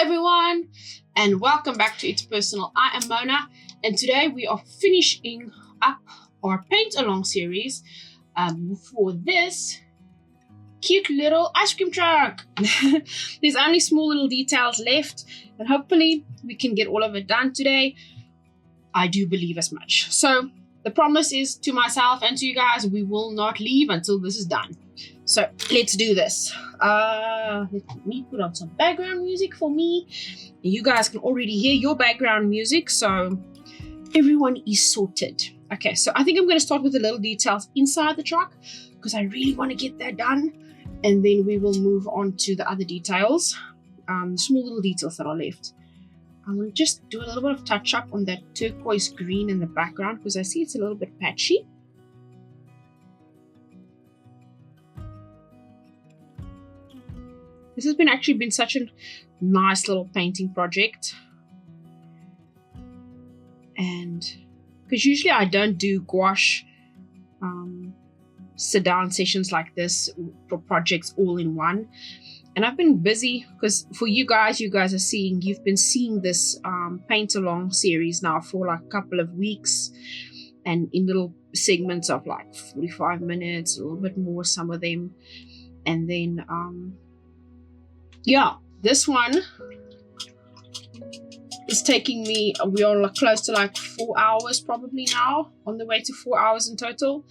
everyone, and welcome back to It's Personal. I am Mona, and today we are finishing up our paint along series for this cute little ice cream truck. There's only small little details left, and hopefully we can get all of it done today. I do believe as much. So the promise is to myself and to you guys, we will not leave until this is done. So let's do this. Let me put on some background music for me. You guys can already hear your background music, so everyone is sorted. Okay, so I think I'm going to start with the little details inside the truck because I really want to get that done, and then we will move on to the other details, small little details that are left. I will just do a little bit of touch up on that turquoise green in the background because I see it's a little bit patchy. This has actually been such a nice little painting project, and because usually I don't do gouache sit down sessions like this for projects all in one, and I've been busy because for you guys are seeing, you've been seeing this paint along series now for like a couple of weeks, and in little segments of like 45 minutes, a little bit more, some of them, and then yeah, this one is taking me, we are close to like 4 hours probably now, on the way to 4 hours in total,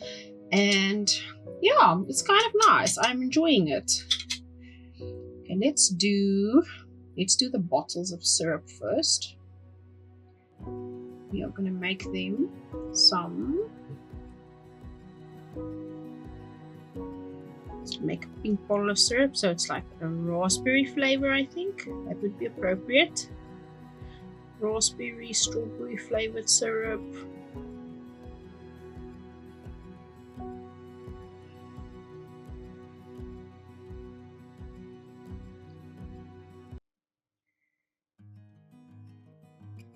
and yeah, it's kind of nice. I'm enjoying it. Okay, let's do the bottles of syrup first. We are going to make them some, make a pink bottle of syrup, so it's like a raspberry flavor. I think that would be appropriate. Raspberry, strawberry flavored syrup.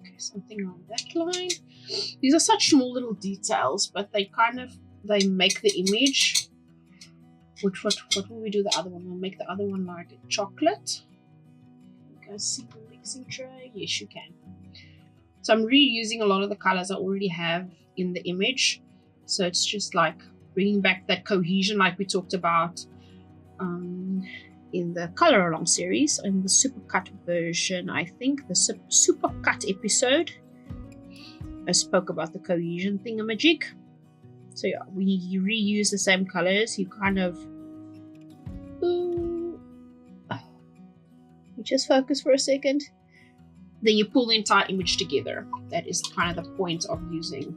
Okay, something on that line. These are such small little details, but they make the image. What will we do the other one? We'll make the other one like chocolate. You guys see the mixing tray? Yes, you can. So I'm reusing a lot of the colors I already have in the image. So it's just like bringing back that cohesion like we talked about in the color along series, in the super cut version. I think the super cut episode, I spoke about the cohesion thingamajig. So yeah, we reuse the same colors. You kind of just focus for a second, then you pull the entire image together. That is kind of the point of using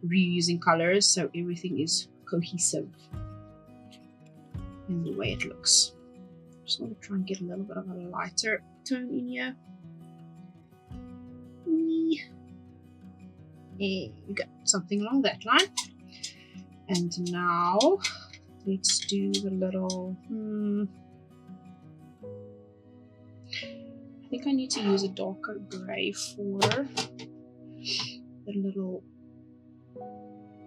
reusing colors, so everything is cohesive in the way it looks. Just want to try and get a little bit of a lighter tone in here. There you go, something along that line. And now let's do the little I think I need to use a darker gray for the little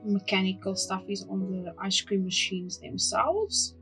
mechanical stuff is on the ice cream machines themselves.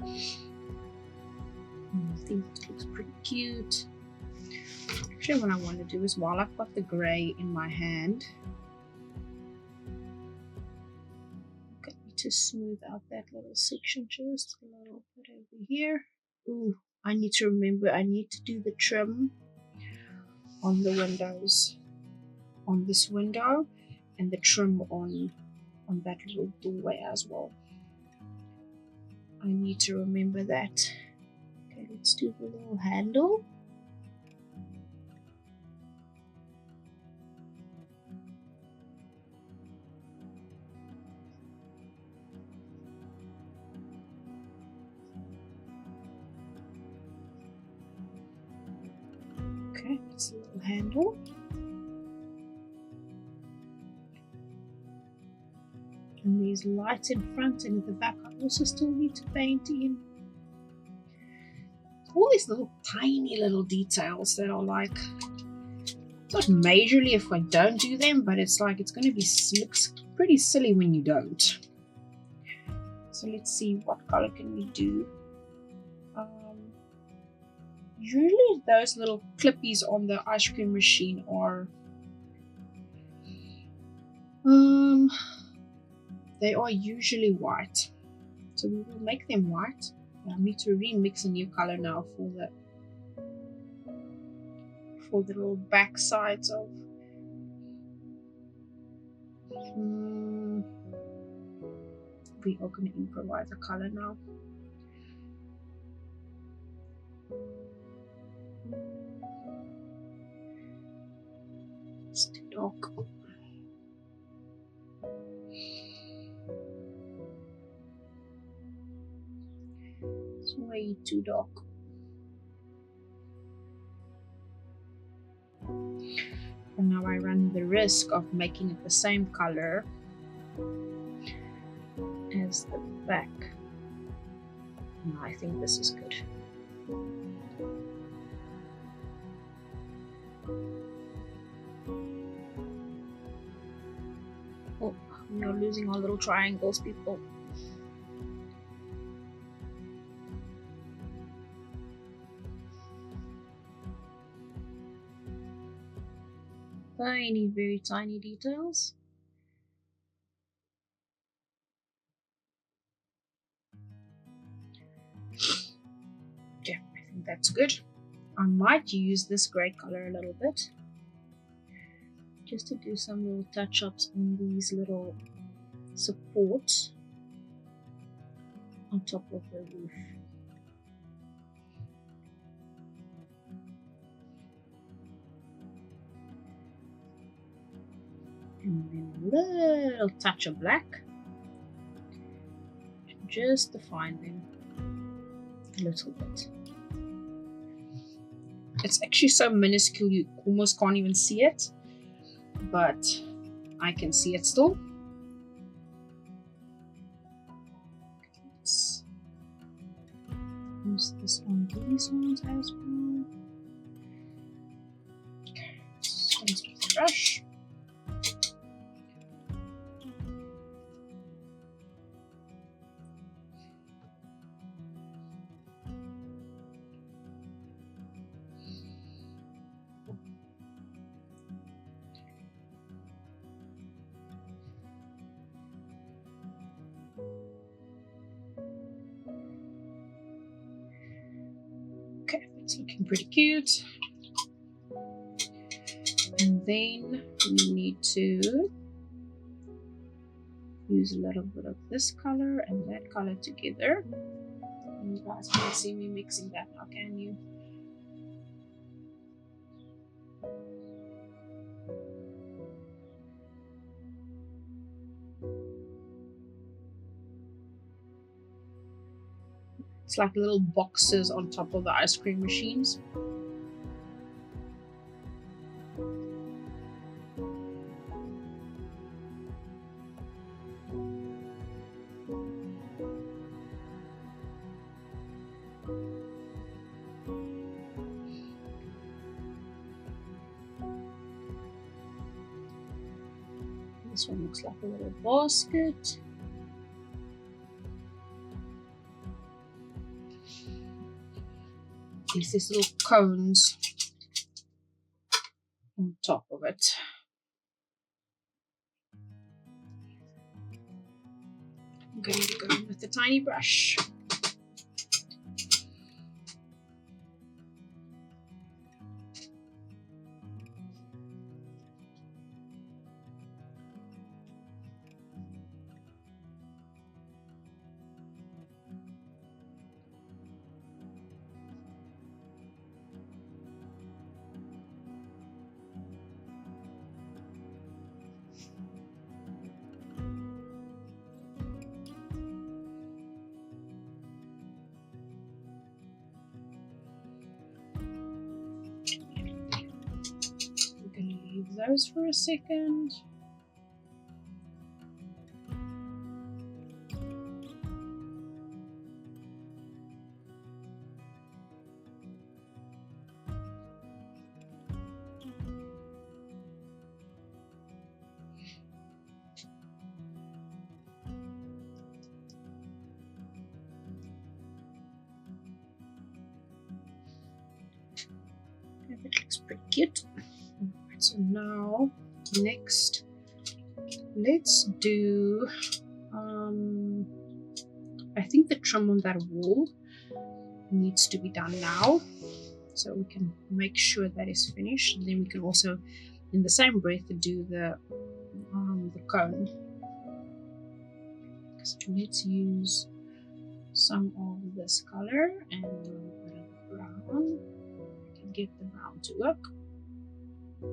I think it looks pretty cute. Actually, what I want to do is, while I've got the grey in my hand, I need to smooth out that little section just a little bit over here. Ooh, I need to remember, I need to do the trim on the windows, on this window, and the trim on that little doorway as well. I need to remember that. Okay, let's do the little handle. handle. And these lights in front and at the back I also still need to paint in. All these little tiny little details that are like, it's not majorly if I don't do them, but it's like it's going to be looks pretty silly when you don't. So let's see, what color can we do? Usually those little clippies on the ice cream machine are they are usually white, so we will make them white. I need to remix a new color now for the little back sides of we are going to improvise a color now. It's too dark. It's way too dark. And now I run the risk of making it the same color as the back. No, I think this is good. Oh, we are losing our little triangles, people. Tiny, very tiny details. Yeah, I think that's good. I might use this grey color a little bit just to do some little touch-ups on these little supports on top of the roof. And then a little touch of black just define them a little bit. It's actually so minuscule you almost can't even see it, but I can see it still. Let's use this on these ones as well. Okay, let's rinse with the brush. Okay, that's looking pretty cute. And then we need to use a little bit of this color and that color together. And you guys can't see me mixing that now, can you? It's like little boxes on top of the ice cream machines. This one looks like a little basket. These little cones on top of it. I'm going to go in with the tiny brush. those for a second. It looks pretty cute. Alright, so now next let's do I think the trim on that wall needs to be done now, so we can make sure that is finished, and then we can also in the same breath do the cone. So let's use some of this color and a little bit of brown. I can get the brown to work. I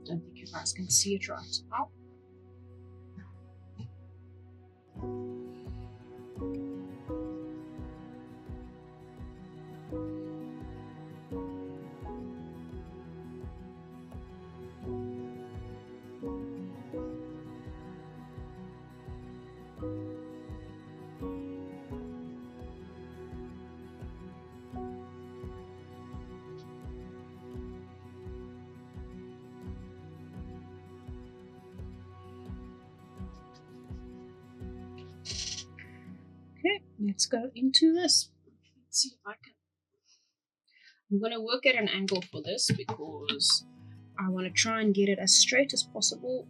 don't think you guys can see it right now. Okay, let's go into this. Let's see if I can. I'm going to work at an angle for this because I want to try and get it as straight as possible.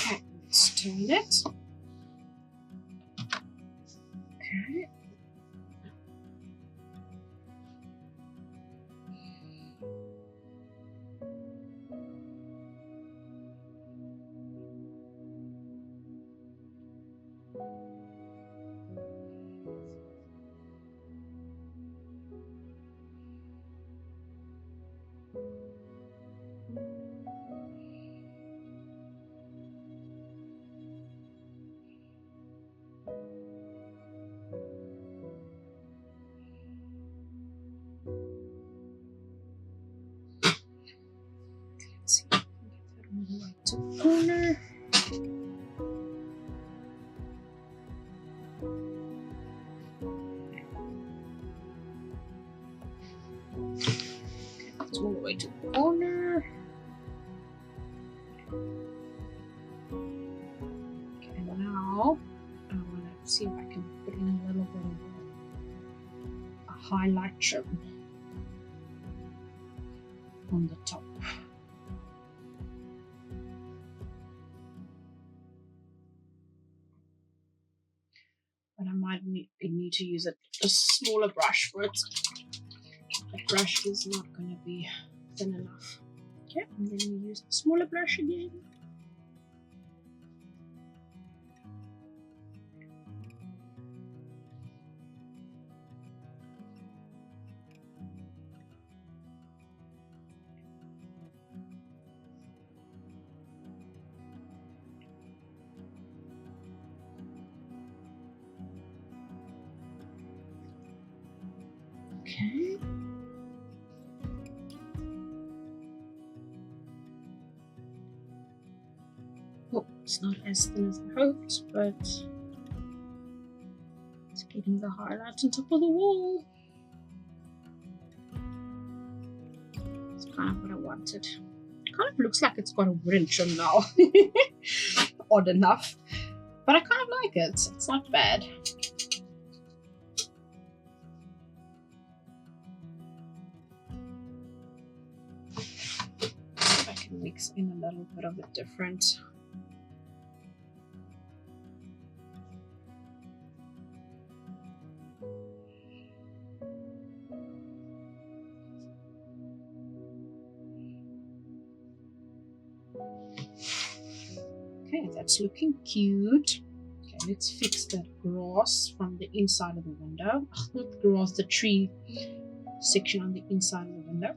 Okay, let's turn it. Okay. Let's see if I can get that all the way to the corner. Okay, that's all the way to the corner. Okay, now I want to see if I can put in a little bit of a highlight trim on the top. But I might need to use a smaller brush for it. The brush is not going to be thin enough. Okay, and then we use the smaller brush again. Okay. Oh, it's not as thin as I hoped, but it's getting the highlight on top of the wall. It's kind of what I wanted. kind of looks like it's got a wooden trim now. Odd enough. But I kind of like it. It's not bad. I can mix in a little bit of a different. Okay, that's looking cute. Okay, let's fix that grass from the inside of the window. Not the grass, the tree section on the inside of the window.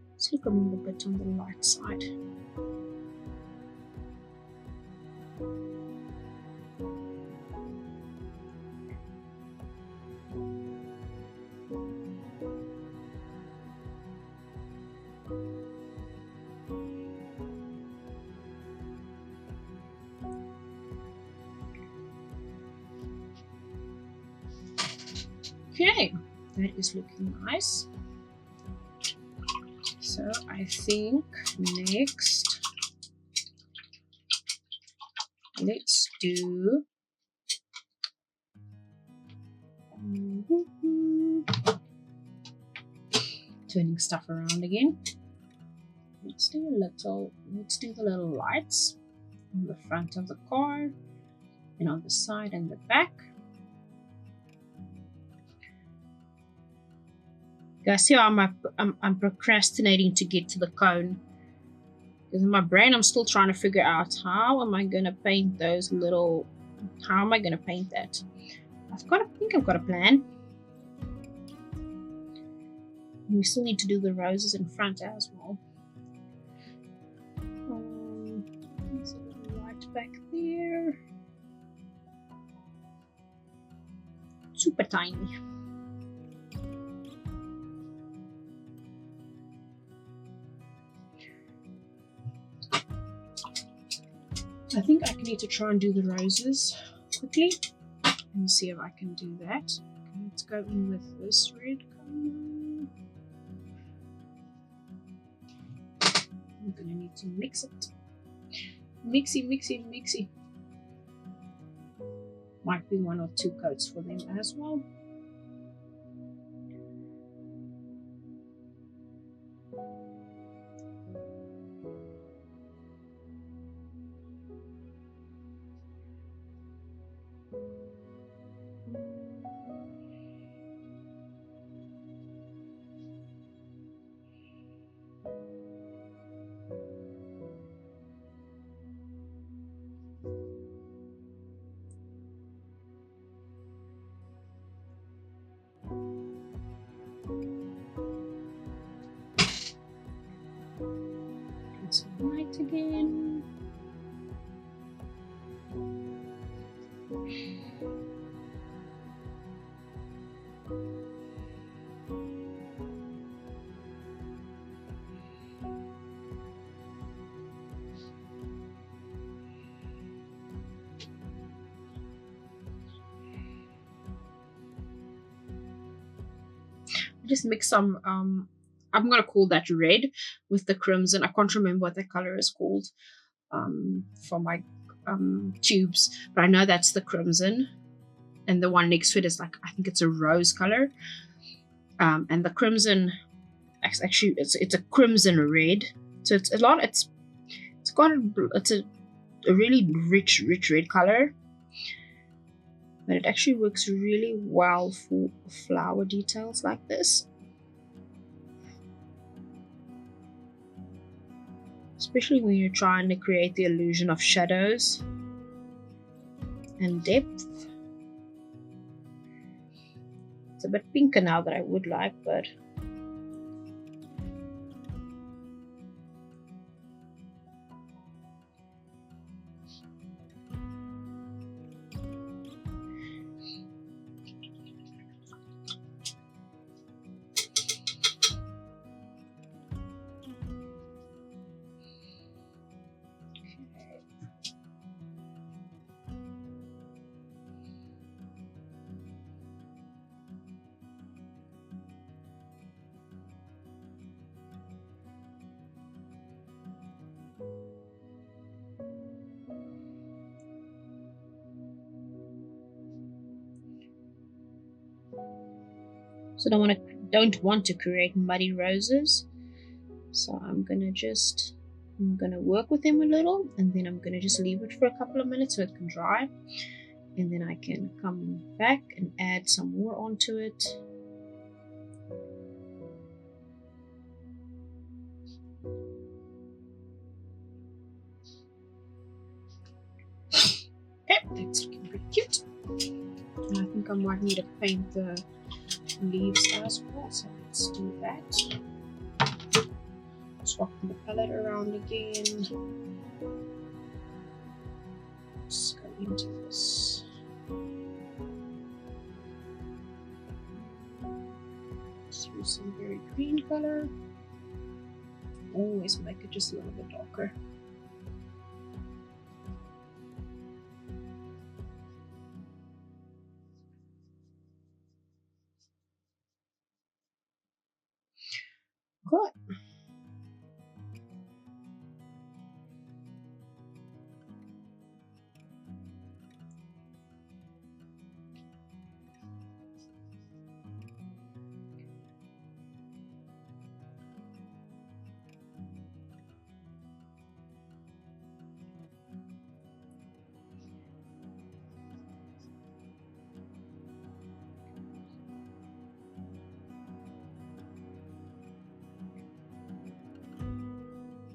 Let's look a little bit on the light side. Okay, that is looking nice. So I think next, let's do turning stuff around again. Let's do the little lights on the front of the car and on the side and the back. Guys, see how I'm procrastinating to get to the cone. Because in my brain I'm still trying to figure out how am I gonna paint those little, how am I gonna paint that? I think I've got a plan. We still need to do the roses in front as well. There's a little light back there. Super tiny. I think I need to try and do the roses quickly and see if I can do that. Okay, let's go in with this red color. I'm gonna need to mix it. Mixy. Might be 1 or 2 coats for them as well. It's white again. Just mix some I'm gonna call that red with the crimson. I can't remember what that color is called for my tubes, but I know that's the crimson, and the one next to it is like, I think it's a rose color, and the crimson actually it's a crimson red, so it's a really rich red color. But it actually works really well for flower details like this. Especially when you're trying to create the illusion of shadows and depth. It's a bit pinker now that I would like, but So don't want to create muddy roses. So I'm gonna work with them a little, and then I'm gonna just leave it for a couple of minutes so it can dry, and then I can come back and add some more onto it. Okay, that's looking pretty cute. And I think I might need to paint the leaves as well, so let's do that. Swap the palette around again. Let's go into this. Let's use some very green color. Always make it just a little bit darker. Good.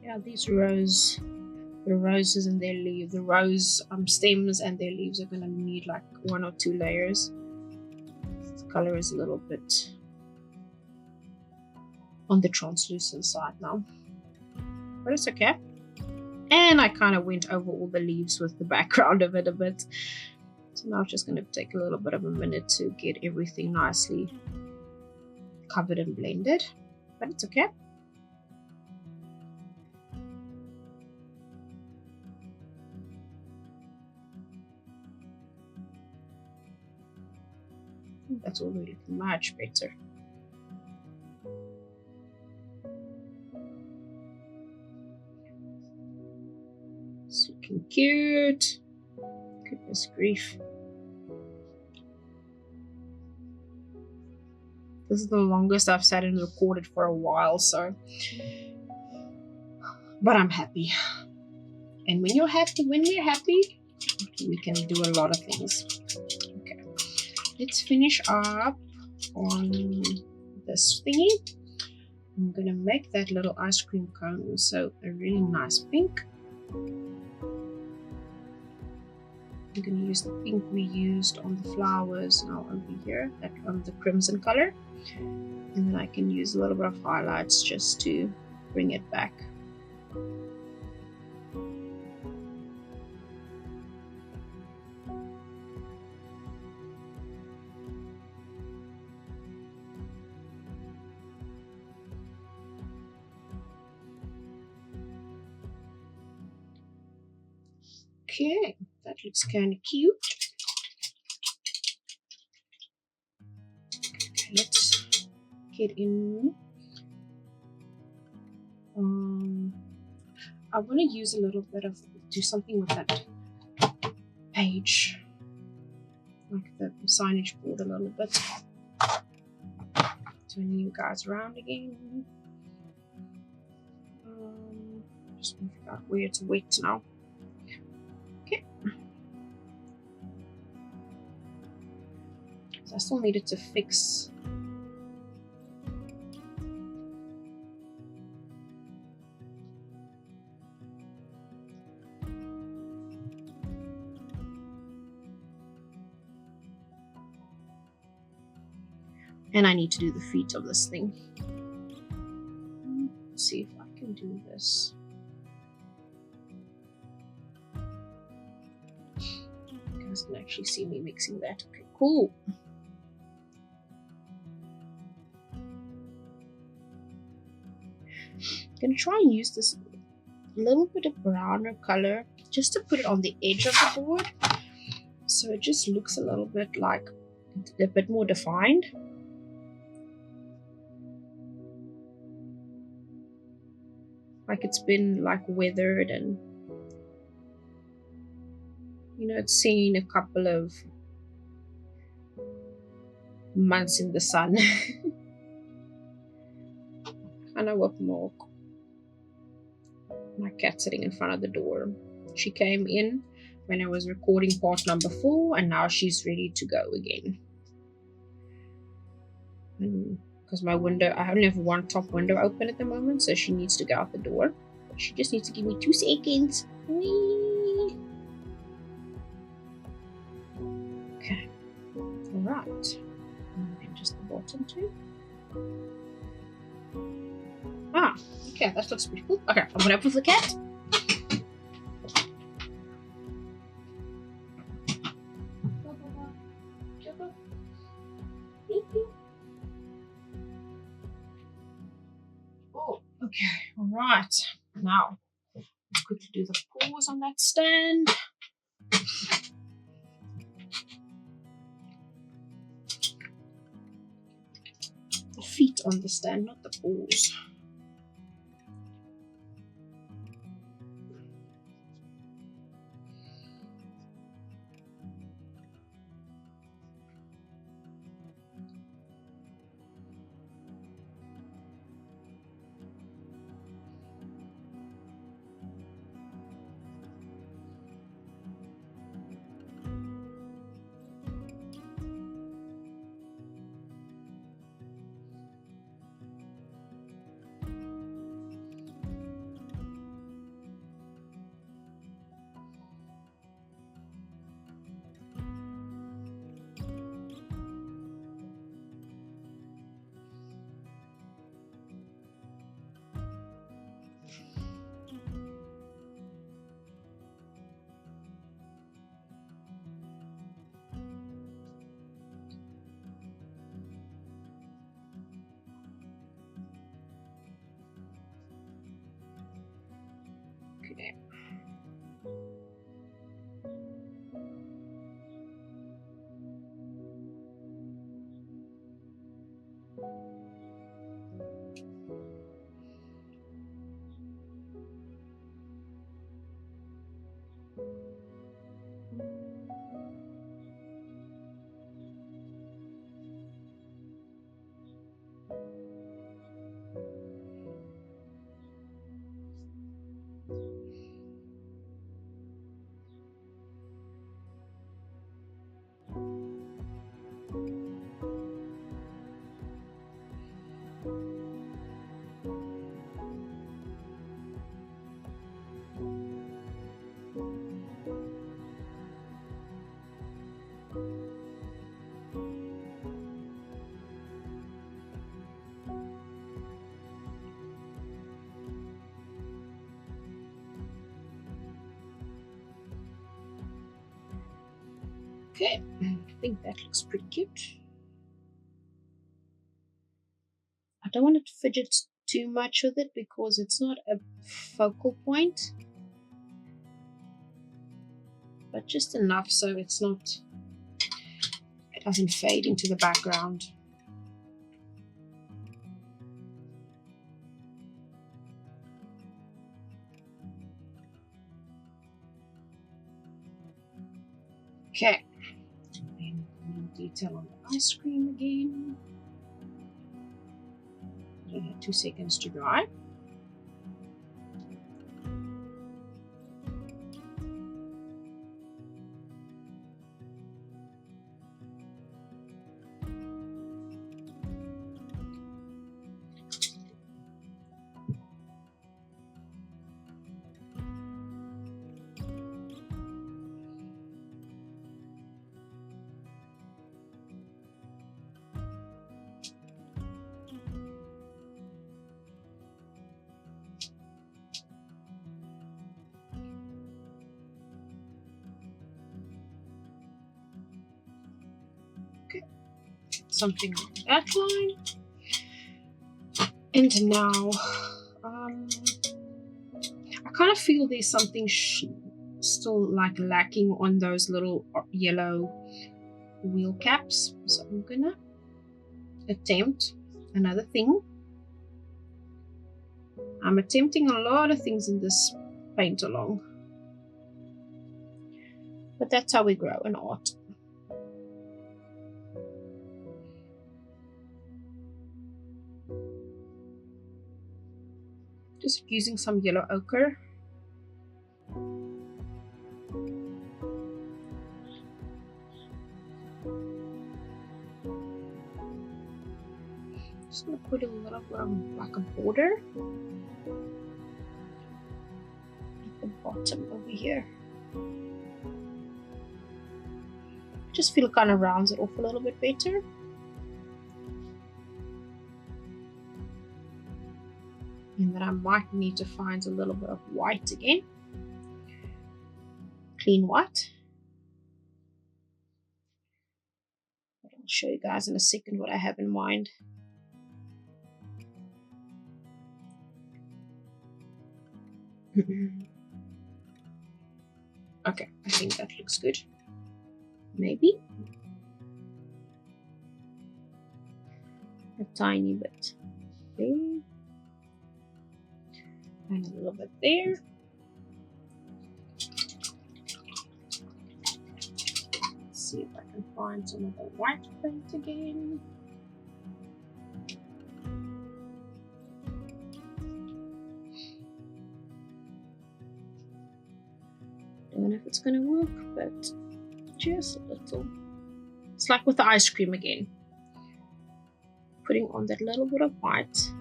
Yeah, these the roses and their leaves, the rose stems and their leaves are gonna need like 1 or 2 layers. The color is a little bit on the translucent side now, but it's okay. And I kind of went over all the leaves with the background of it a bit. So now it's just going to take a little bit of a minute to get everything nicely covered and blended, but it's okay. That's already looking much better. It's looking cute. Goodness grief. This is the longest I've sat and recorded for a while, so. But I'm happy. And when we're happy, we can do a lot of things. Okay. Let's finish up on this thingy. I'm gonna make that little ice cream cone also a really nice pink. I'm going to use the pink we used on the flowers now over here, that the crimson color, and then I can use a little bit of highlights just to bring it back. Okay, that looks kind of cute. Okay, let's get in. I want to use a little bit of, do something with that page, like the signage board a little bit. Turning you guys around again. Just want to figure out where it's wet now. Okay. So I still needed to fix. And I need to do the feet of this thing. Let's see if I can do this. You guys can actually see me mixing that. Okay, cool. I'm gonna try and use this little bit of browner color just to put it on the edge of the board, so it just looks a little bit like a bit more defined. Like it's been like weathered and, you know, it's seen a couple of months in the sun. Hannah wordt milk. My cat sitting in front of the door. She came in when I was recording part number 4, and now she's ready to go again. Because my window, I only have one top window open at the moment, so she needs to go out the door. She just needs to give me 2 seconds. Whee! Okay. Alright. And then just the bottom too. Ah, okay, that looks pretty cool. Okay, I'm gonna open the cat. Oh, okay, alright. Now, let's quickly do the paws on that stand. The feet on the stand, not the paws. Okay. Okay, I think that looks pretty cute. I don't want to fidget too much with it because it's not a focal point, but just enough so it doesn't fade into the background. Okay, and detail on the ice cream again. 2 seconds to dry. Something like that line. And now I kind of feel there's something still like lacking on those little yellow wheel caps, so I'm gonna attempt another thing. I'm attempting a lot of things in this paint along, but that's how we grow in art. just using some yellow ochre. Just gonna put a little bit of like a border at the bottom over here. Just feel it kind of rounds it off a little bit better. And then I might need to find a little bit of white again. Clean white. But I'll show you guys in a second what I have in mind. Okay, I think that looks good. Maybe a tiny bit there and a little bit there. Let's see if I can find some of the white paint again. Don't know if it's gonna work, but just a little. It's like with the ice cream again. Putting on that little bit of white.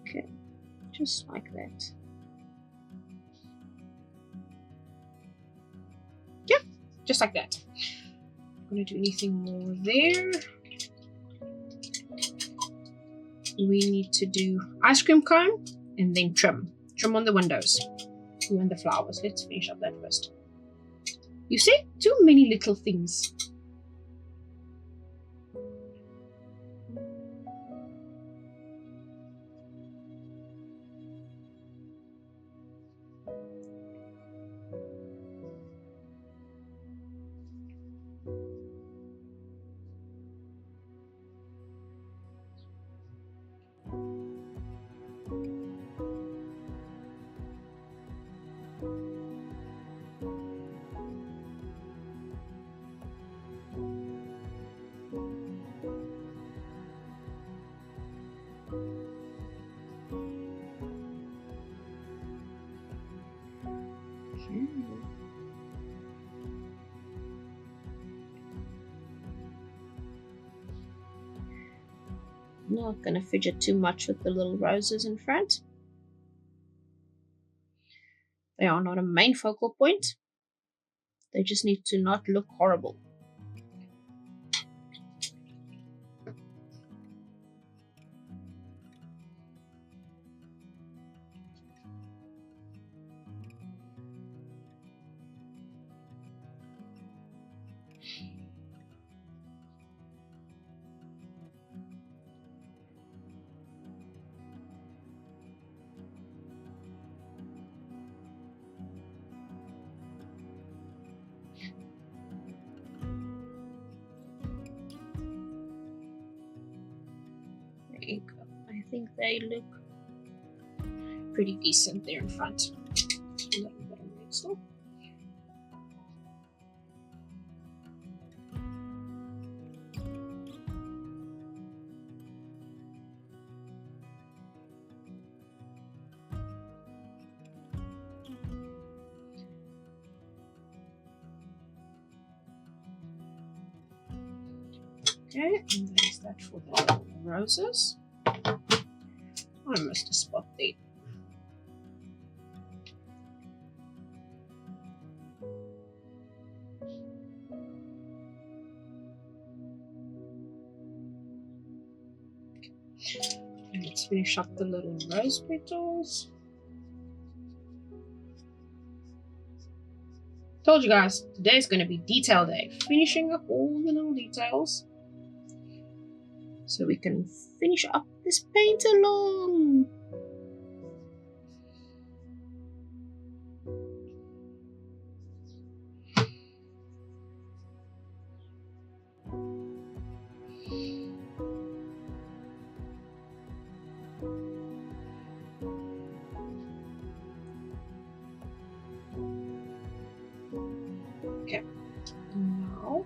Okay, just like that. Yep, just like that. Not gonna do anything more there. We need to do ice cream cone and then trim on the windows and the flowers. Let's finish up that first. You see, too many little things. Not gonna fidget too much with the little roses in front. They are not a main focal point. They just need to not look horrible. I think they look pretty decent there in front. A little bit of red still. Okay, and that is that for the roses. I missed a spot there. And let's finish up the little rose petals. Told you guys, today's going to be detail day. Finishing up all the little details. So we can finish up this paint along. Okay, now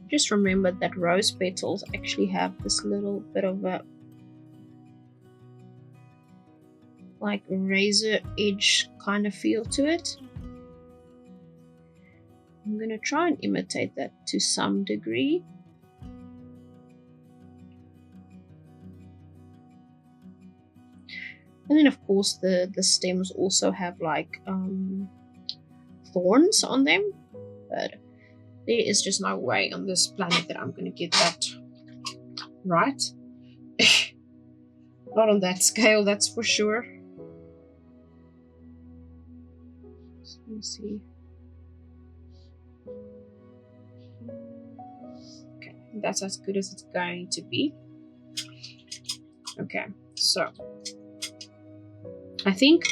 just remember that rose petals actually have this little bit of a like razor edge kind of feel to it. I'm going to try and imitate that to some degree. And then of course the stems also have like thorns on them, but there is just no way on this planet that I'm going to get that right. Not on that scale, that's for sure. So let me see. Okay, that's as good as it's going to be. Okay, so I think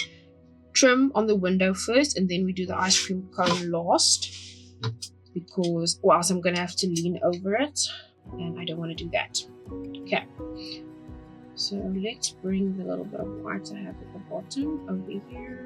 trim on the window first, and then we do the ice cream cone last, because or else I'm gonna have to lean over it, and I don't want to do that. Okay, so let's bring the little bit of white I have at the bottom over here.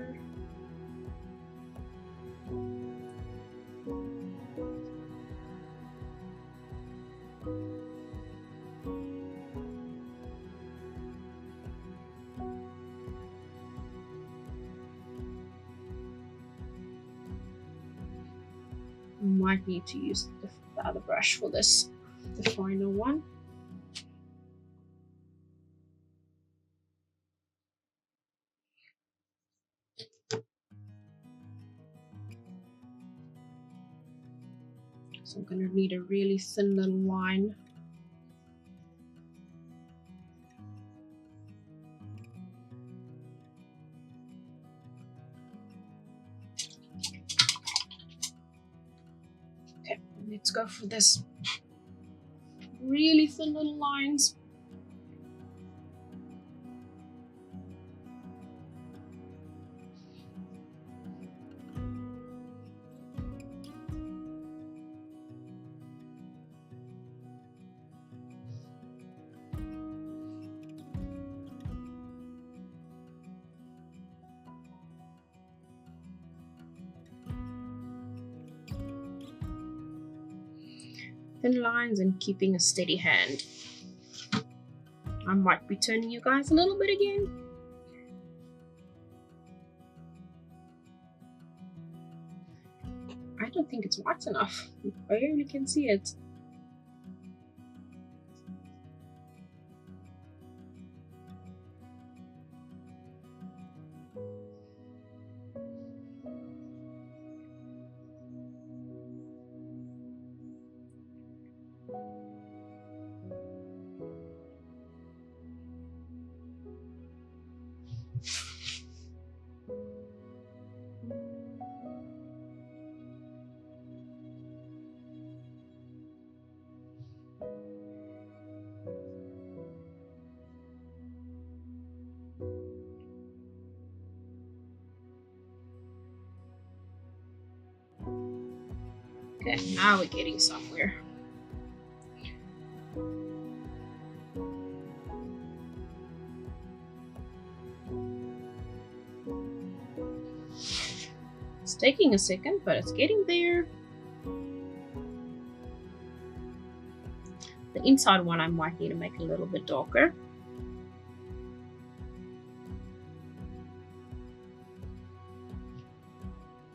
Might need to use the other brush for this, the final one. So I'm going to need a really thin little line. Okay, let's go for this really thin little lines. Thin lines and keeping a steady hand. I might be turning you guys a little bit again. I don't think it's white enough. You barely can see it. Okay, now we're getting somewhere. It's taking a second, but it's getting there. The The inside one I might need to make a little bit darker.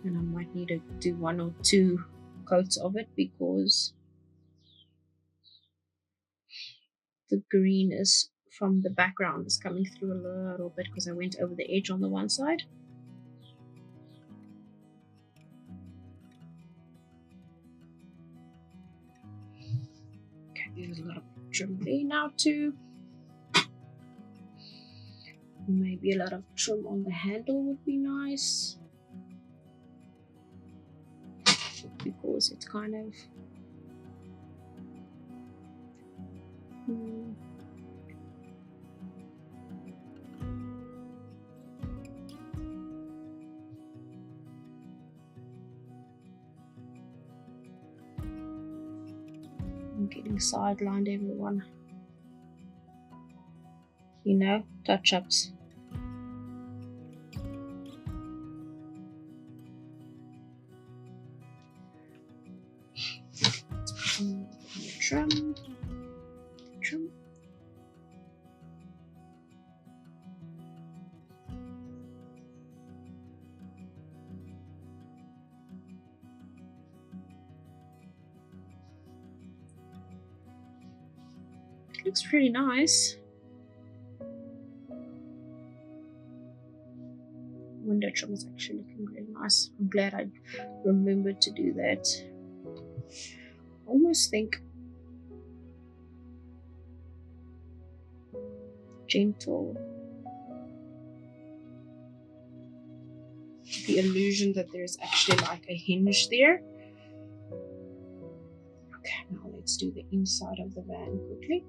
And I might need to do 1 or 2 coats of it because the green is from the background is coming through a little bit because I went over the edge on the one side. Okay, there's a little trim there now too. Maybe a lot of trim on the handle would be nice because it's kind of I'm getting sidelined, everyone. You know, touch-ups. Trim. Looks pretty nice. Window trim is actually looking really nice. I'm glad I remembered to do that. I almost think gentle. The illusion that there's actually like a hinge there. Okay, now let's do the inside of the van quickly.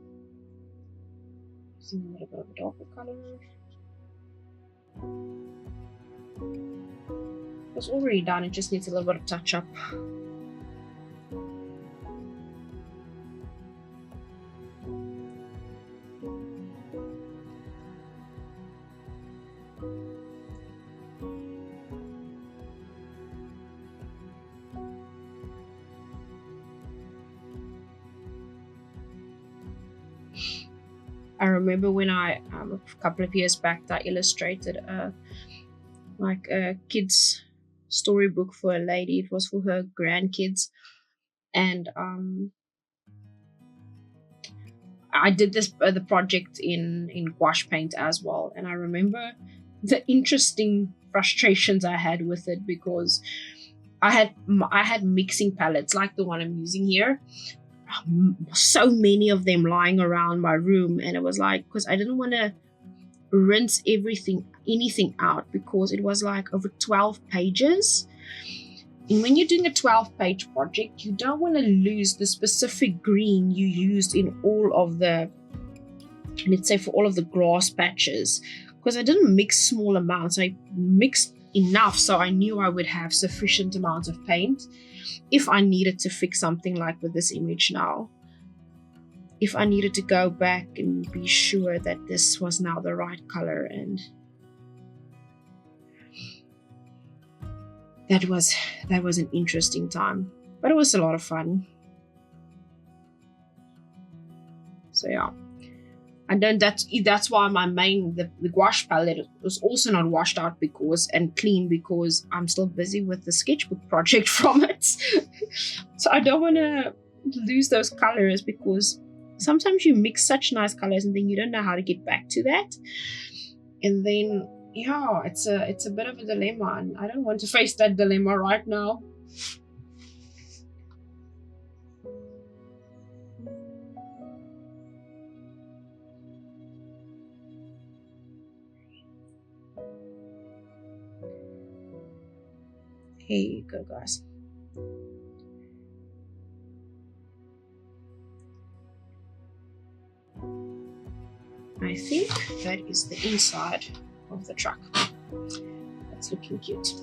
Using a little bit of a darker color. It's already done, it just needs a little bit of touch up. I remember when I, a couple of years back, I illustrated like a kid's storybook for a lady. It was for her grandkids, and I did this the project in gouache paint as well. And I remember the interesting frustrations I had with it because I had mixing palettes like the one I'm using here. So many of them lying around my room, and it was like, because I didn't want to rinse anything out because it was like over 12 pages, and when you're doing a 12-page project, you don't want to lose the specific green you used in all of the, let's say for all of the grass patches, because I didn't mix small amounts. I mixed enough so I knew I would have sufficient amount of paint if I needed to fix something like with this image now. If I needed to go back and be sure that this was now the right color, and that was an interesting time, but it was a lot of fun. So yeah, and then that's why my main the gouache palette was also not washed out and clean because I'm still busy with the sketchbook project from it. So I don't want to lose those colors because sometimes you mix such nice colors and then you don't know how to get back to that, and then yeah, it's a bit of a dilemma, and I don't want to face that dilemma right now. Here you go, guys. I think that is the inside of the truck. That's looking cute.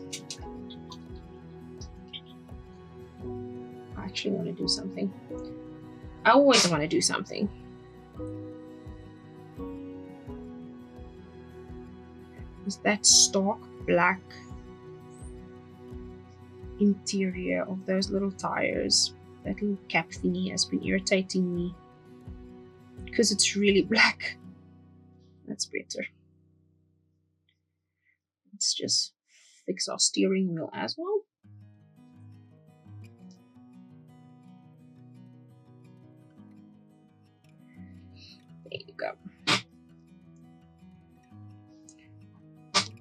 I actually want to do something. I always want to do something. Is that stark black interior of those little tires, that little cap thingy has been irritating me because it's really black. That's better. Let's just fix our steering wheel as well. There you go.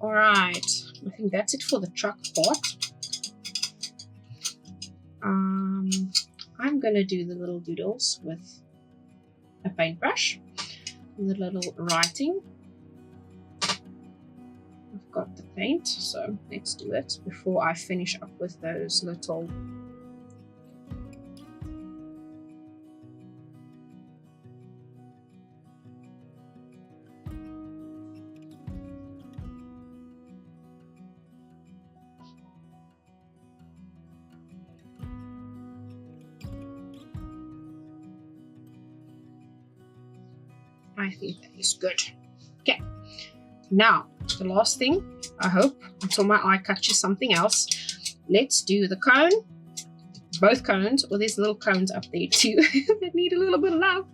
Alright, I think that's it for the truck part. I'm gonna do the little doodles with a paintbrush, the little writing. I've got the paint, so let's do it before I finish up with those little I think that is good. Okay, now the last thing, I hope, until my eye catches something else, let's do the cone, both cones, or there's little cones up there too that need a little bit of love.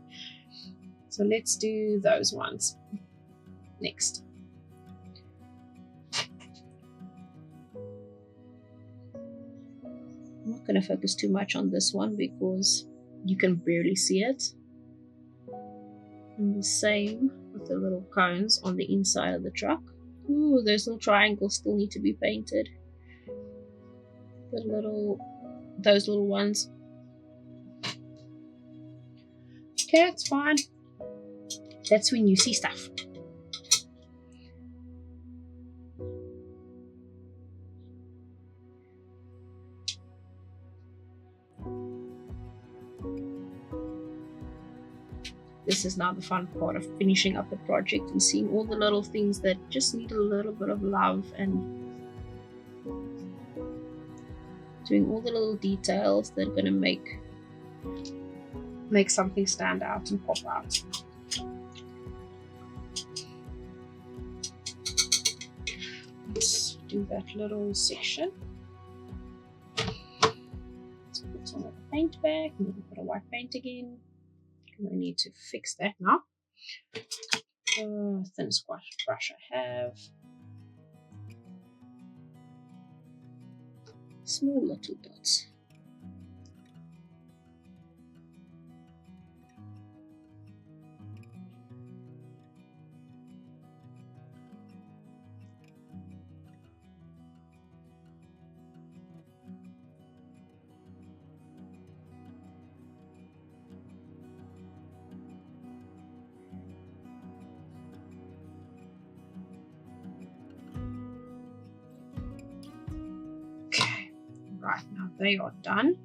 So let's do those ones next. I'm not going to focus too much on this one because you can barely see it. And the same with the little cones on the inside of the truck. Ooh, those little triangles still need to be painted. Those little ones. Okay, that's fine. That's when you see stuff. This is now the fun part of finishing up the project and seeing all the little things that just need a little bit of love and doing all the little details that are going to make something stand out and pop out. Let's do that little section. Let's put some of the paint back and then put a white paint again. I need to fix that now. Thin squash brush I have. Small little dots. Right, now they are done.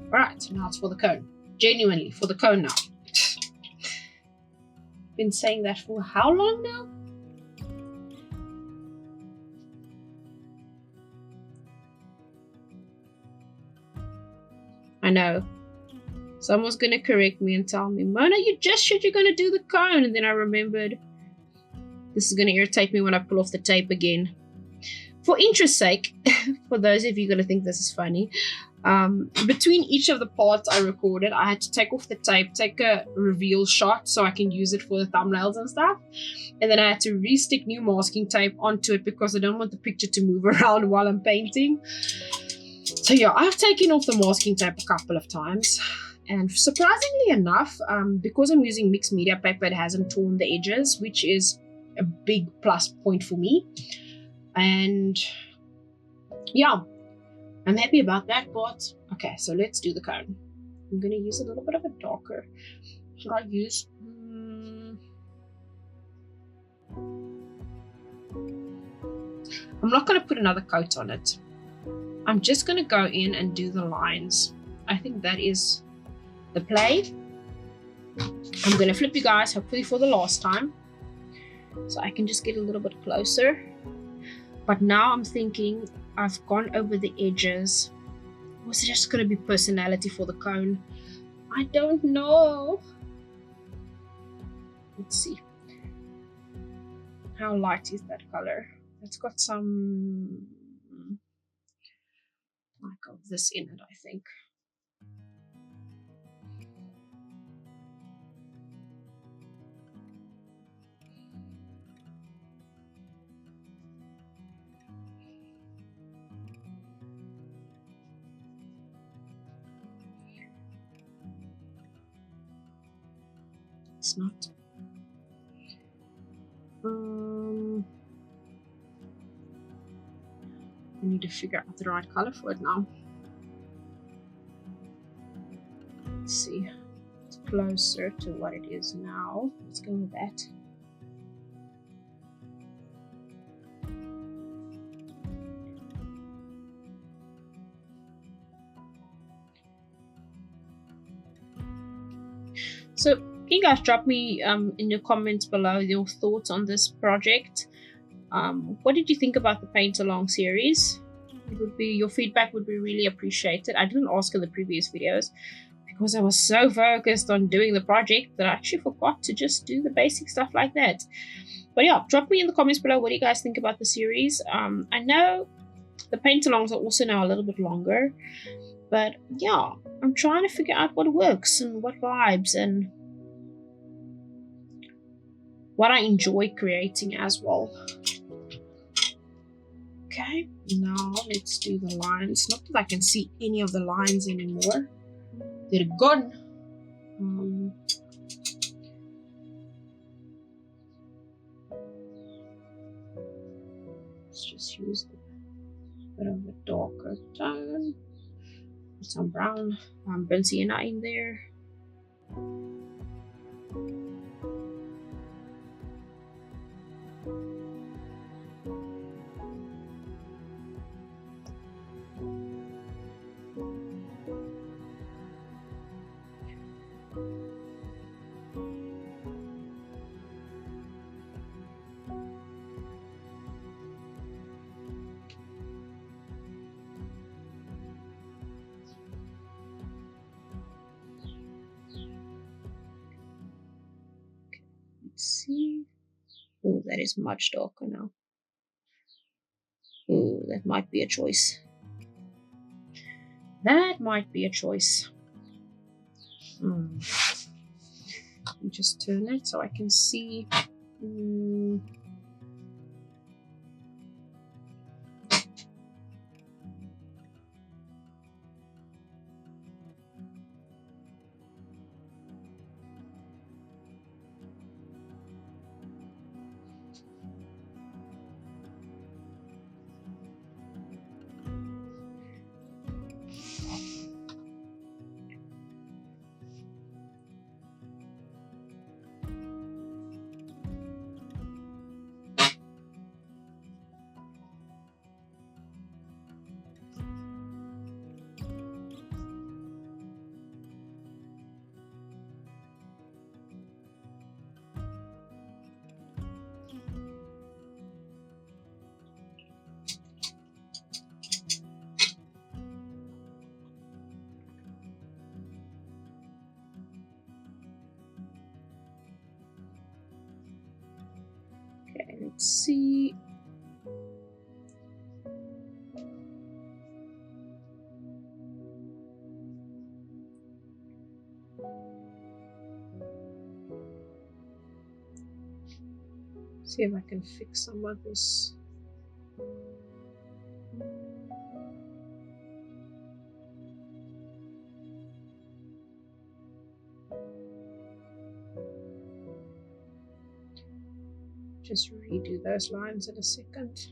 Alright, so now it's for the cone. Genuinely, for the cone now. Been saying that for how long now? I know. Someone's gonna correct me and tell me, Mona, you just said you're gonna do the cone. And then I remembered this is gonna irritate me when I pull off the tape again. For interest's sake, for those of you going to think this is funny, between each of the parts I recorded, I had to take off the tape, take a reveal shot so I can use it for the thumbnails and stuff. And then I had to re-stick new masking tape onto it because I don't want the picture to move around while I'm painting. So yeah, I've taken off the masking tape a couple of times. And surprisingly enough, because I'm using mixed media paper, it hasn't torn the edges, which is a big plus point for me. And yeah, I'm happy about that part. Okay, so let's do the cone. I'm going to use a little bit of a darker. Should I use... I'm not going to put another coat on it. I'm just going to go in and do the lines. I think that is the play. I'm going to flip you guys, hopefully for the last time, so I can just get a little bit closer. But now I'm thinking I've gone over the edges. Was it just going to be personality for the cone? I don't know. Let's see. How light is that color? It's got some like of this in it, I think. It's not. I need to figure out the right color for it now. Let's see. It's closer to what it is now. Let's go with that. So can you guys drop me in the comments below your thoughts on this project? What did you think about the paint along series? Your feedback would be really appreciated. I didn't ask in the previous videos because I was so focused on doing the project that I actually forgot to just do the basic stuff like that. But yeah, drop me in the comments below what do you guys think about the series. I know the paint alongs are also now a little bit longer, but yeah, I'm trying to figure out what works and what vibes and what I enjoy creating as well. Okay, now let's do the lines. Not that I can see any of the lines anymore. They're gone. Let's just use a bit of a darker tone. Put some brown burnt sienna in there. Let's see. Oh, that is much darker now. Oh, that might be a choice. That might be a choice. Let me just turn it so I can see. Okay, let's see. See if I can fix some of this. Just redo those lines in a second.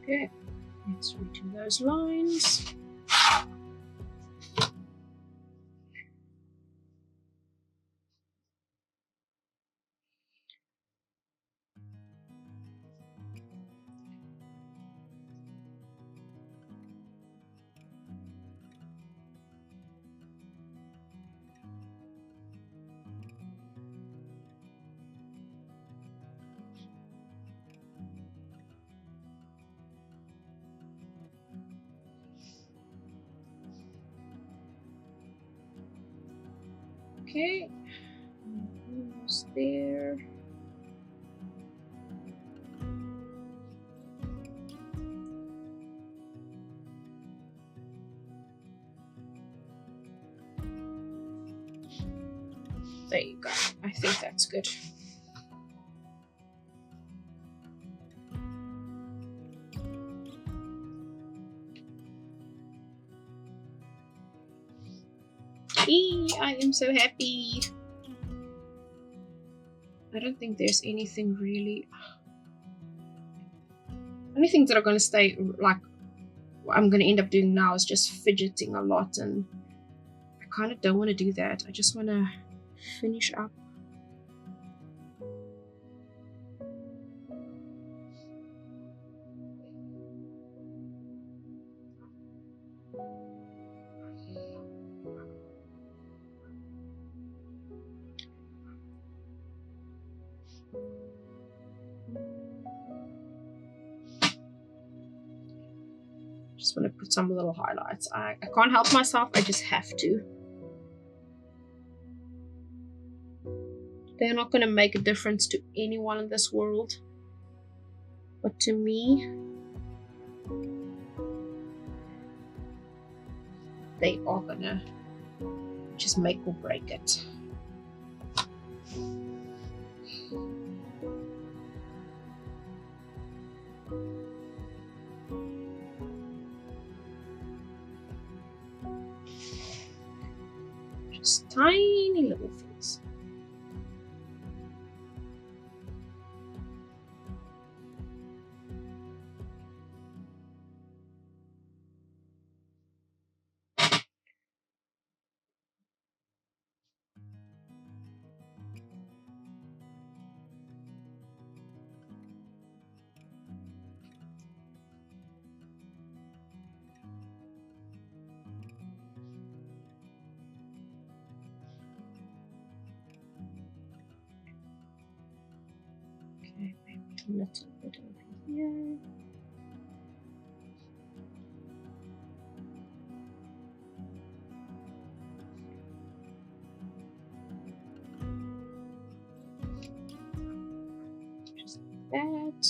Okay, let's redo those lines. Okay. Just there. There you go. I think that's good. I am so happy. I don't think there's anything really. Only things that are going to stay, like what I'm going to end up doing now, is just fidgeting a lot, and I kind of don't want to do that. I just want to finish up. Just want to put some little highlights. I can't help myself, I just have to. They're not going to make a difference to anyone in this world, but to me, they are going to just make or break it. Just tiny little things. Okay, maybe a little bit over here. Just like that.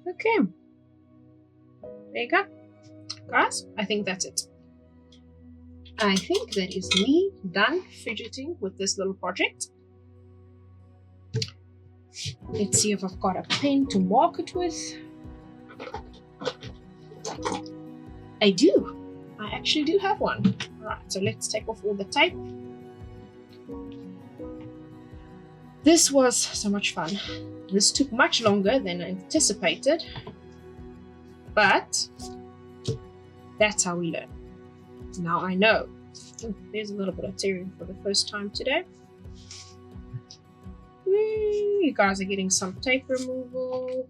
Okay, there you go, guys. I think that's it. I think that is me done fidgeting with this little project. Let's see if I've got a pen to mark it with. I do. I actually do have one. Alright, so let's take off all the tape. This was so much fun. This took much longer than I anticipated, but that's how we learn. Now I know. Ooh, there's a little bit of tearing for the first time today. You guys are getting some tape removal.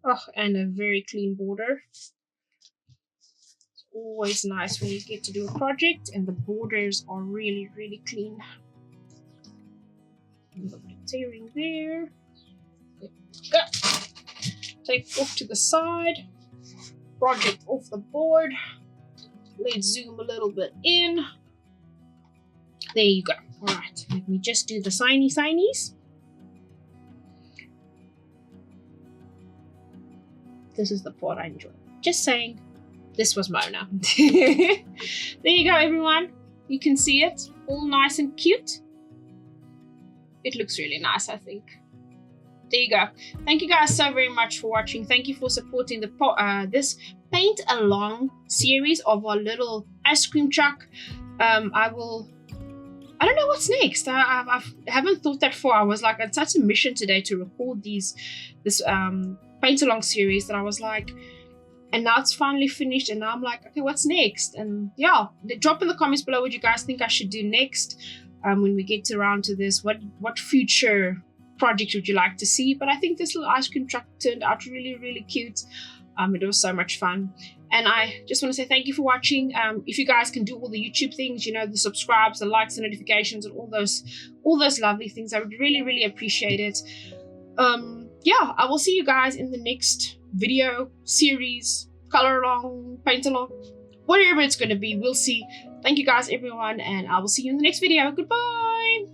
Oh, and a very clean border. It's always nice when you get to do a project and the borders are really, really clean. A little bit of tearing there. There we go. Tape off to the side. Project off the board. Let's zoom a little bit in. There you go. Alright, let me just do the signies. This is the part I enjoy. Just saying, this was Mona. There you go, everyone. You can see it, all nice and cute. it looks really nice, I think. There you go. Thank you guys so very much for watching. Thank you for supporting the this paint along series of our little ice cream truck. I don't know what's next. I haven't thought that far. I was like, it's such a mission today to record this paint along series that I was like, and now it's finally finished, and now I'm like, okay, what's next? And yeah, drop in the comments below what you guys think I should do next when we get around to this. What future project would you like to see? But I think this little ice cream truck turned out really, really cute. It was so much fun. And I just want to say thank you for watching. If you guys can do all the YouTube things, you know, the subscribes, the likes, the notifications, and all those lovely things, I would really, really appreciate it. Yeah, I will see you guys in the next video, series, color along, paint along, whatever it's going to be. We'll see. Thank you guys, everyone, and I will see you in the next video. Goodbye.